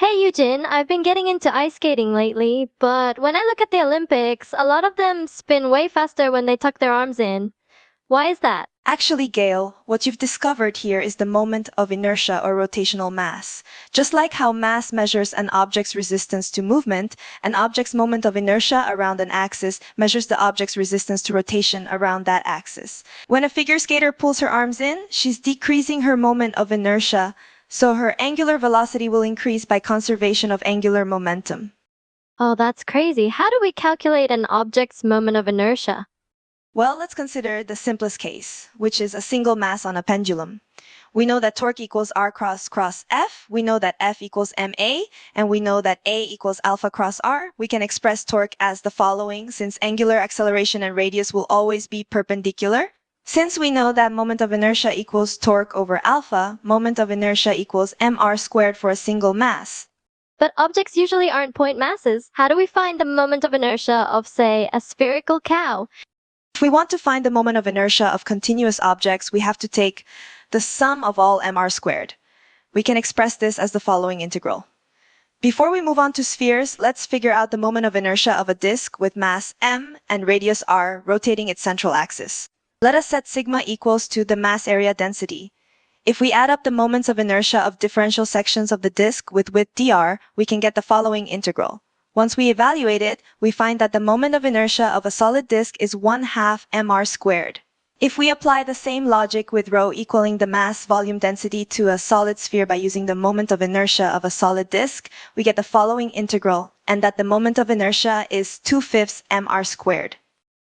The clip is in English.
Hey Yujin, I've been getting into ice skating lately, but when I look at the Olympics, a lot of them spin way faster when they tuck their arms in. Why is that? Actually, Gail, what you've discovered here is the moment of inertia or rotational mass. Just like how mass measures an object's resistance to movement, an object's moment of inertia around an axis measures the object's resistance to rotation around that axis. When a figure skater pulls her arms in, she's decreasing her moment of inertia, so her angular velocity will increase by conservation of angular momentum. Oh, that's crazy. How do we calculate an object's moment of inertia? Well, let's consider the simplest case, which is a single mass on a pendulum. We know that torque equals R cross F, we know that F equals ma, and we know that A equals alpha cross R. We can express torque as the following, since angular acceleration and radius will always be perpendicular. Since we know that moment of inertia equals torque over alpha, moment of inertia equals mr squared for a single mass. But objects usually aren't point masses. How do we find the moment of inertia of, say, a spherical cow? If we want to find the moment of inertia of continuous objects, we have to take the sum of all mr squared. We can express this as the following integral. Before we move on to spheres, let's figure out the moment of inertia of a disk with mass m and radius r rotating its central axis. Let us set sigma equals to the mass area density. If we add up the moments of inertia of differential sections of the disk with width dr, we can get the following integral. Once we evaluate it, we find that the moment of inertia of a solid disk is 1/2 mr squared. If we apply the same logic with rho equaling the mass volume density to a solid sphere by using the moment of inertia of a solid disk, we get the following integral, and that the moment of inertia is 2/5 mr squared.